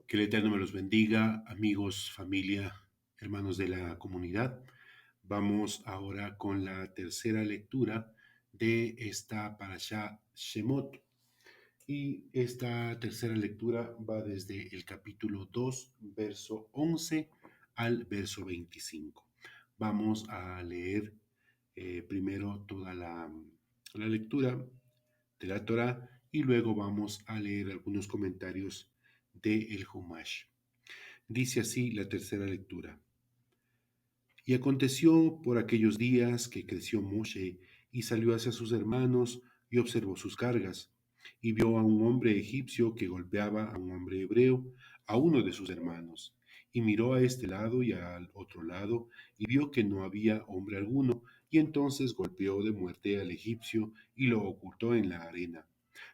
Que el Eterno me los bendiga, amigos, familia, hermanos de la comunidad. Vamos ahora con la tercera lectura de esta parashá Shemot. Y esta tercera lectura va desde el capítulo 2, verso 11 al verso 25. Vamos a leer primero toda la lectura de la Torá y luego vamos a leer algunos comentarios del Humash. Dice así la tercera lectura. Y aconteció por aquellos días que creció Moshe y salió hacia sus hermanos y observó sus cargas, y vio a un hombre egipcio que golpeaba a un hombre hebreo, a uno de sus hermanos, y miró a este lado y al otro lado, y vio que no había hombre alguno, y entonces golpeó de muerte al egipcio y lo ocultó en la arena.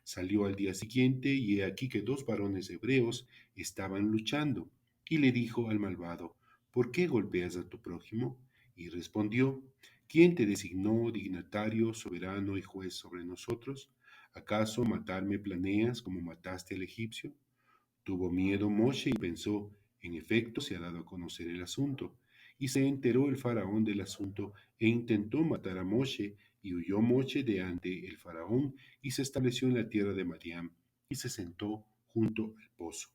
Salió al día siguiente, y he aquí que dos varones hebreos estaban luchando, y le dijo al malvado, ¿por qué golpeas a tu prójimo? Y respondió, ¿quién te designó dignatario, soberano y juez sobre nosotros? ¿Acaso matarme planeas como mataste al egipcio? Tuvo miedo Moshe y pensó, en efecto se ha dado a conocer el asunto. Y se enteró el faraón del asunto e intentó matar a Moshe, y huyó Moshe de ante el faraón y se estableció en la tierra de Madián y se sentó junto al pozo.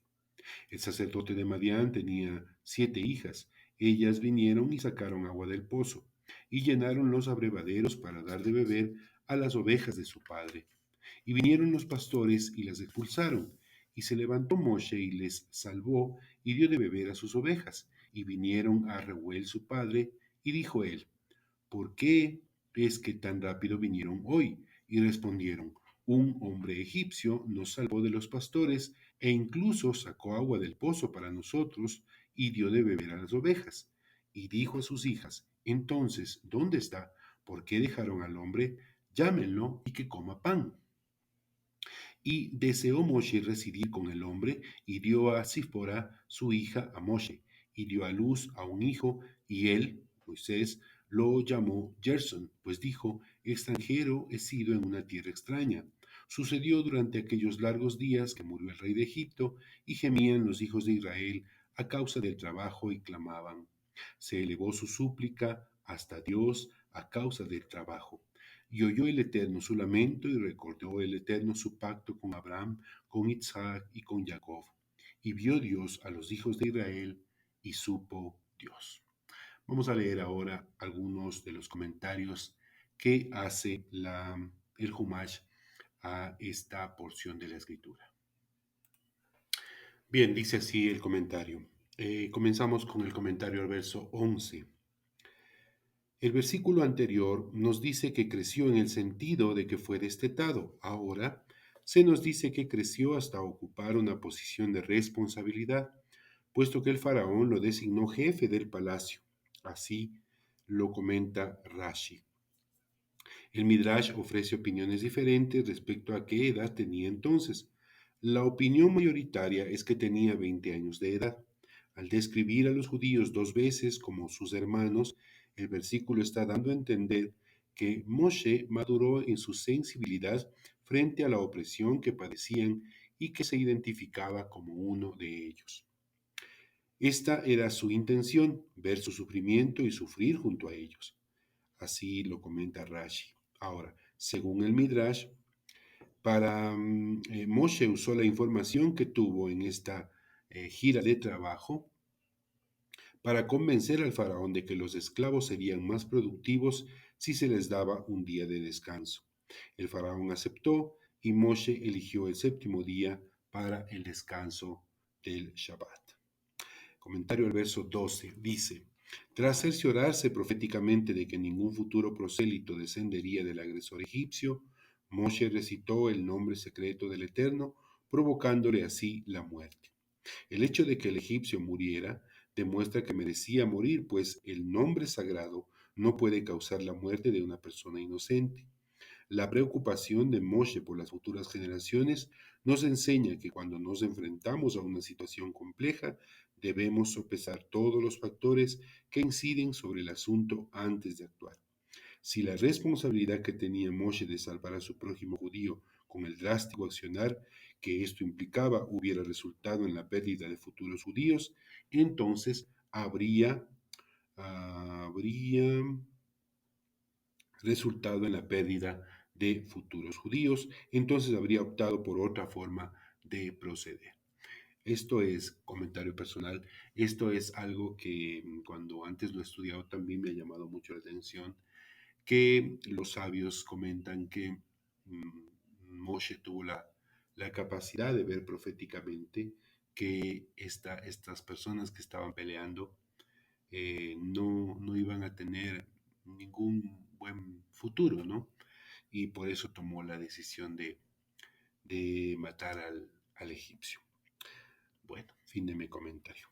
El sacerdote de Madián tenía 7 hijas. Ellas vinieron y sacaron agua del pozo, y llenaron los abrevaderos para dar de beber a las ovejas de su padre. Y vinieron los pastores y las expulsaron. Y se levantó Moshe y les salvó y dio de beber a sus ovejas. Y vinieron a Reuel su padre, y dijo él, ¿por qué es que tan rápido vinieron hoy? Y respondieron, un hombre egipcio nos salvó de los pastores e incluso sacó agua del pozo para nosotros y dio de beber a las ovejas. Y dijo a sus hijas, entonces, ¿dónde está? ¿Por qué dejaron al hombre? Llámenlo y que coma pan. Y deseó Moshe residir con el hombre, y dio a Sipora, su hija, a Moshe, y dio a luz a un hijo, y él, Moisés, lo llamó Gerson, pues dijo, extranjero he sido en una tierra extraña. Sucedió durante aquellos largos días que murió el rey de Egipto, y gemían los hijos de Israel a causa del trabajo y clamaban. Se elevó su súplica hasta Dios a causa del trabajo. Y oyó el Eterno su lamento y recordó el Eterno su pacto con Abraham, con Isaac y con Jacob. Y vio Dios a los hijos de Israel y supo Dios. Vamos a leer ahora algunos de los comentarios que hace el Humash a esta porción de la escritura. Bien, dice así el comentario. Comenzamos con el comentario al verso 11. El versículo anterior nos dice que creció en el sentido de que fue destetado. Ahora se nos dice que creció hasta ocupar una posición de responsabilidad, puesto que el faraón lo designó jefe del palacio. Así lo comenta Rashi. El Midrash ofrece opiniones diferentes respecto a qué edad tenía entonces. La opinión mayoritaria es que tenía 20 años de edad. Al describir a los judíos 2 veces como sus hermanos, el versículo está dando a entender que Moshe maduró en su sensibilidad frente a la opresión que padecían y que se identificaba como uno de ellos. Esta era su intención, ver su sufrimiento y sufrir junto a ellos. Así lo comenta Rashi. Ahora, según el Midrash, Moshe usó la información que tuvo en esta gira de trabajo para convencer al faraón de que los esclavos serían más productivos si se les daba un día de descanso. El faraón aceptó y Moshe eligió el séptimo día para el descanso del Shabbat. Comentario al verso 12 dice, tras cerciorarse proféticamente de que ningún futuro prosélito descendería del agresor egipcio, Moshe recitó el nombre secreto del Eterno, provocándole así la muerte. El hecho de que el egipcio muriera demuestra que merecía morir, pues el nombre sagrado no puede causar la muerte de una persona inocente. La preocupación de Moshe por las futuras generaciones nos enseña que cuando nos enfrentamos a una situación compleja, debemos sopesar todos los factores que inciden sobre el asunto antes de actuar. Si la responsabilidad que tenía Moshe de salvar a su prójimo judío con el drástico accionar que esto implicaba hubiera resultado en la pérdida de futuros judíos, entonces habría resultado en la pérdida de futuros judíos, entonces habría optado por otra forma de proceder. Esto es comentario personal, esto es algo que cuando antes lo he estudiado también me ha llamado mucho la atención, que los sabios comentan que Moshe tuvo la capacidad de ver proféticamente que estas personas que estaban peleando no iban a tener ningún buen futuro, ¿no? Y por eso tomó la decisión de matar al egipcio. Bueno, fin de mi comentario.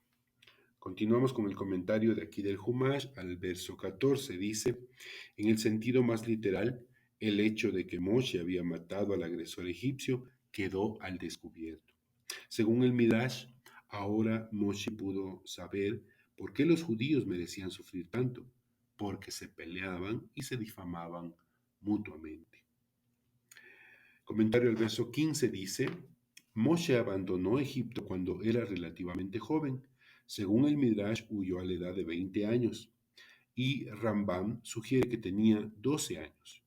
Continuamos con el comentario de aquí del Humash al verso 14. Dice, en el sentido más literal, el hecho de que Moshe había matado al agresor egipcio quedó al descubierto. Según el Midrash, ahora Moshe pudo saber por qué los judíos merecían sufrir tanto, porque se peleaban y se difamaban mutuamente. Comentario al verso 15 dice, Moshe abandonó Egipto cuando era relativamente joven. Según el Midrash, huyó a la edad de 20 años y Rambam sugiere que tenía 12 años.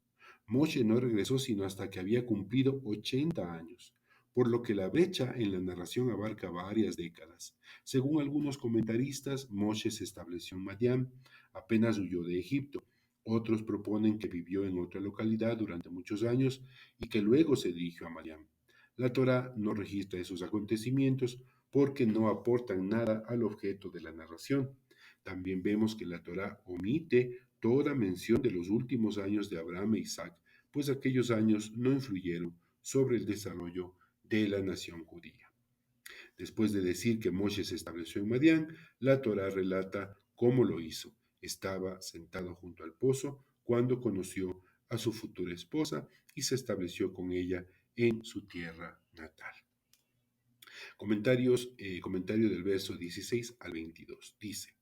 Moshe no regresó sino hasta que había cumplido 80 años, por lo que la brecha en la narración abarca varias décadas. Según algunos comentaristas, Moshe se estableció en Madián, apenas huyó de Egipto. Otros proponen que vivió en otra localidad durante muchos años y que luego se dirigió a Madián. La Torá no registra esos acontecimientos porque no aportan nada al objeto de la narración. También vemos que la Torá omite toda mención de los últimos años de Abraham e Isaac, pues aquellos años no influyeron sobre el desarrollo de la nación judía. Después de decir que Moshe se estableció en Madián, la Torá relata cómo lo hizo. Estaba sentado junto al pozo cuando conoció a su futura esposa y se estableció con ella en su tierra natal. Comentario del verso 16 al 22. Dice,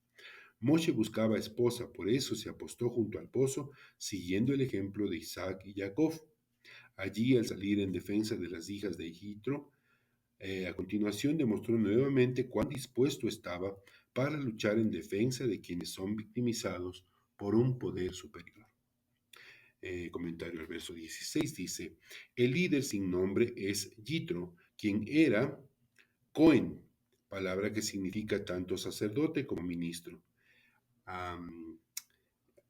Moshe buscaba esposa, por eso se apostó junto al pozo, siguiendo el ejemplo de Isaac y Jacob. Allí, al salir en defensa de las hijas de Jitro, a continuación demostró nuevamente cuán dispuesto estaba para luchar en defensa de quienes son victimizados por un poder superior. Comentario al verso 16 dice, el líder sin nombre es Jitro, quien era Cohen, palabra que significa tanto sacerdote como ministro. Um,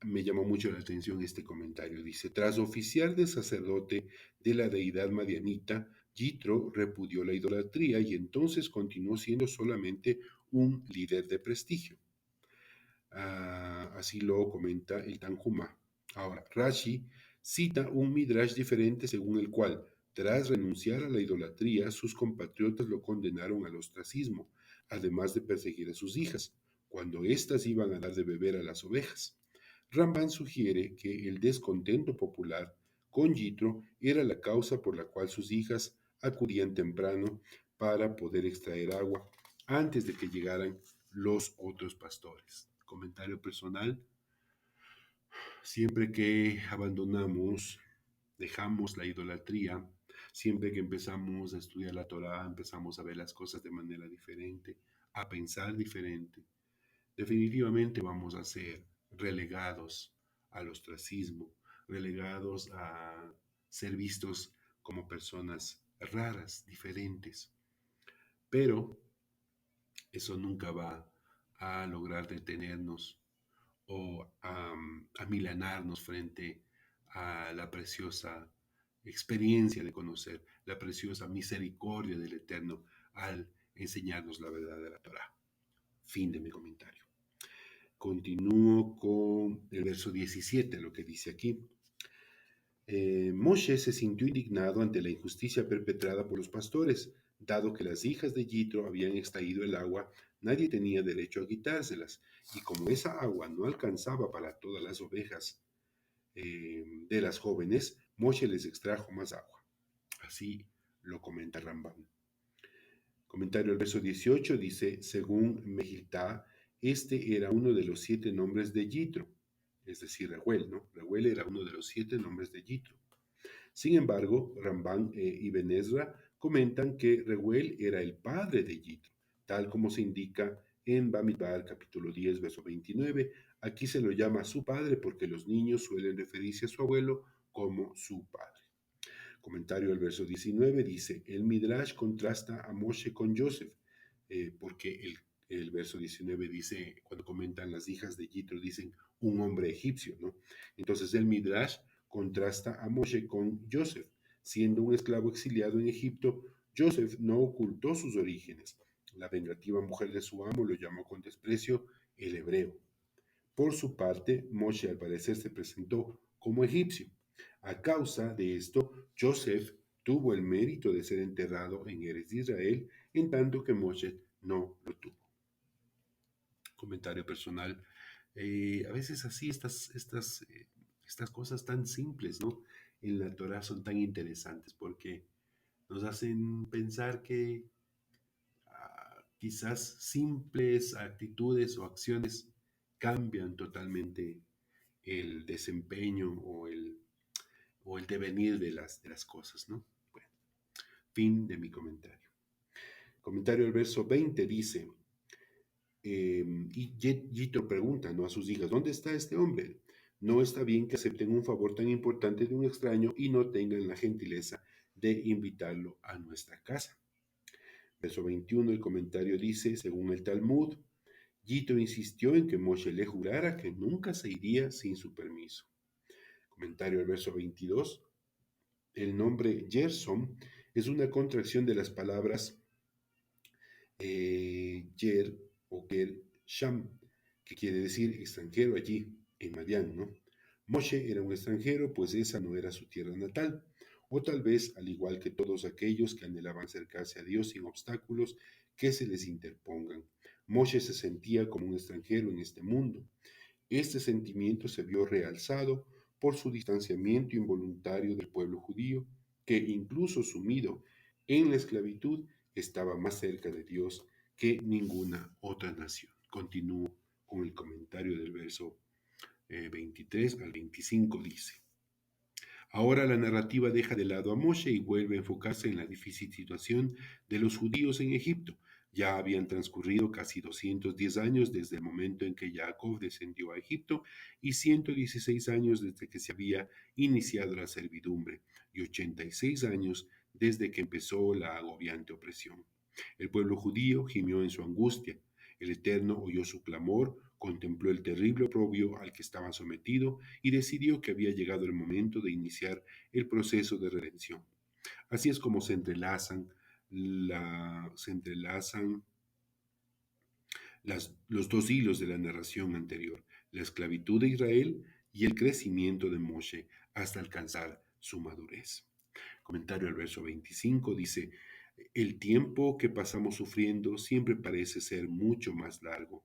Me llamó mucho la atención este comentario. Dice, tras oficiar de sacerdote de la deidad madianita, Jitro repudió la idolatría y entonces continuó siendo solamente un líder de prestigio. Así lo comenta el Tanjumá. Ahora, Rashi cita un midrash diferente según el cual, tras renunciar a la idolatría, sus compatriotas lo condenaron al ostracismo, además de perseguir a sus hijas, cuando éstas iban a dar de beber a las ovejas. Ramban sugiere que el descontento popular con Yitro era la causa por la cual sus hijas acudían temprano para poder extraer agua antes de que llegaran los otros pastores. Comentario personal, siempre que abandonamos, dejamos la idolatría, siempre que empezamos a estudiar la Torá, empezamos a ver las cosas de manera diferente, a pensar diferente, definitivamente vamos a ser relegados al ostracismo, relegados a ser vistos como personas raras, diferentes. Pero eso nunca va a lograr detenernos o a milanarnos frente a la preciosa experiencia de conocer, la preciosa misericordia del Eterno al enseñarnos la verdad de la Torah. Fin de mi comentario. Continúo con el verso 17, lo que dice aquí. Moshe se sintió indignado ante la injusticia perpetrada por los pastores. Dado que las hijas de Jitro habían extraído el agua, nadie tenía derecho a quitárselas, y como esa agua no alcanzaba para todas las ovejas de las jóvenes, Moshe les extrajo más agua. Así lo comenta Rambam. Comentario al verso 18 dice, según Mejiltá, este era uno de los 7 nombres de Jitro, es decir, Reuel, ¿no? Reuel era uno de los 7 nombres de Jitro. Sin embargo, Rambam y Ben Ezra comentan que Reuel era el padre de Yitro, tal como se indica en Bamidbar capítulo 10, verso 29. Aquí se lo llama su padre porque los niños suelen referirse a su abuelo como su padre. Comentario al verso 19 dice, el Midrash contrasta a Moshe con Joseph, porque el verso 19 dice, cuando comentan las hijas de Yitro, dicen un hombre egipcio, ¿no? Entonces el Midrash contrasta a Moshe con Joseph. Siendo un esclavo exiliado en Egipto, Joseph no ocultó sus orígenes. La vengativa mujer de su amo lo llamó con desprecio el hebreo. Por su parte, Moshe al parecer se presentó como egipcio. A causa de esto, Joseph tuvo el mérito de ser enterrado en Eretz Israel, en tanto que Moshe no lo tuvo. Comentario personal. A veces así estas cosas tan simples, ¿no? En la Torah son tan interesantes porque nos hacen pensar que quizás simples actitudes o acciones cambian totalmente el desempeño o el devenir de las cosas, ¿no? Bueno, fin de mi comentario. Comentario del verso 20 dice, y Yitro pregunta, ¿no?, a sus hijas, ¿dónde está este hombre? No está bien que acepten un favor tan importante de un extraño y no tengan la gentileza de invitarlo a nuestra casa. Verso 21, el comentario dice, según el Talmud, Yitro insistió en que Moshe le jurara que nunca se iría sin su permiso. Comentario al verso 22, el nombre Gersom es una contracción de las palabras Yer o Ger Sham, que quiere decir extranjero allí, en Madián, ¿no? Moshe era un extranjero, pues esa no era su tierra natal. O tal vez, al igual que todos aquellos que anhelaban acercarse a Dios sin obstáculos que se les interpongan, Moshe se sentía como un extranjero en este mundo. Este sentimiento se vio realzado por su distanciamiento involuntario del pueblo judío, que incluso sumido en la esclavitud estaba más cerca de Dios que ninguna otra nación. Continúo con el comentario del verso 23 al 25, dice. Ahora la narrativa deja de lado a Moshe y vuelve a enfocarse en la difícil situación de los judíos en Egipto. Ya habían transcurrido casi 210 años desde el momento en que Jacob descendió a Egipto y 116 años desde que se había iniciado la servidumbre y 86 años desde que empezó la agobiante opresión. El pueblo judío gimió en su angustia. El Eterno oyó su clamor, contempló el terrible oprobio al que estaban sometidos y decidió que había llegado el momento de iniciar el proceso de redención. Así es como se entrelazan los dos hilos de la narración anterior, la esclavitud de Israel y el crecimiento de Moshe hasta alcanzar su madurez. Comentario al verso 25 dice, el tiempo que pasamos sufriendo siempre parece ser mucho más largo,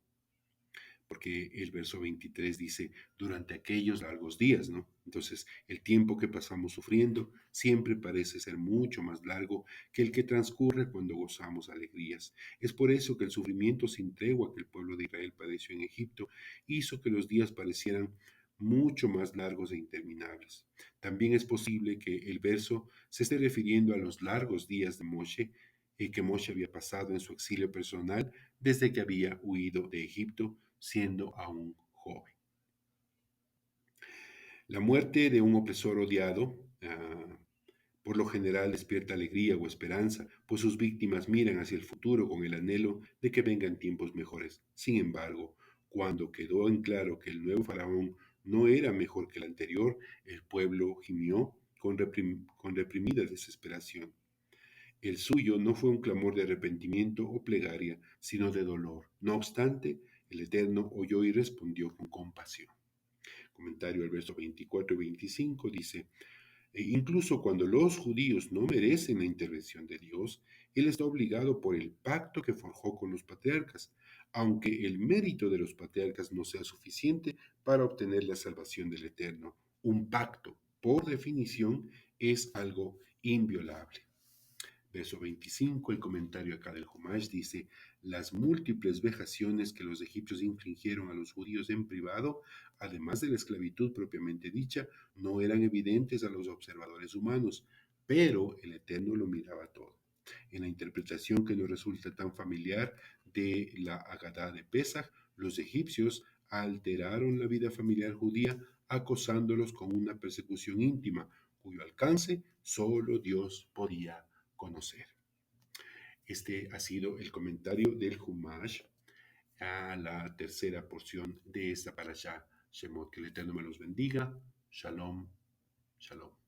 porque el verso 23 dice, durante aquellos largos días, ¿no? Entonces, el tiempo que pasamos sufriendo siempre parece ser mucho más largo que el que transcurre cuando gozamos alegrías. Es por eso que el sufrimiento sin tregua que el pueblo de Israel padeció en Egipto hizo que los días parecieran mucho más largos e interminables. También es posible que el verso se esté refiriendo a los largos días de Moshe, que Moshe había pasado en su exilio personal desde que había huido de Egipto siendo aún joven. La muerte de un opresor odiado por lo general despierta alegría o esperanza, pues sus víctimas miran hacia el futuro con el anhelo de que vengan tiempos mejores. Sin embargo, cuando quedó en claro que el nuevo faraón no era mejor que el anterior, el pueblo gimió con reprimida desesperación. El suyo no fue un clamor de arrepentimiento o plegaria, sino de dolor. No obstante, el Eterno oyó y respondió con compasión. Comentario al verso 24 y 25 dice, incluso cuando los judíos no merecen la intervención de Dios, Él está obligado por el pacto que forjó con los patriarcas, aunque el mérito de los patriarcas no sea suficiente para obtener la salvación del Eterno. Un pacto, por definición, es algo inviolable. Verso 25, el comentario acá del Humash dice, las múltiples vejaciones que los egipcios infligieron a los judíos en privado, además de la esclavitud propiamente dicha, no eran evidentes a los observadores humanos, pero el Eterno lo miraba todo. En la interpretación que nos resulta tan familiar de la Agadá de Pesaj, los egipcios alteraron la vida familiar judía acosándolos con una persecución íntima cuyo alcance solo Dios podía conocer. Este ha sido el comentario del Humash a la tercera porción de esta parashá Shemot. Que el Eterno me los bendiga. Shalom, shalom.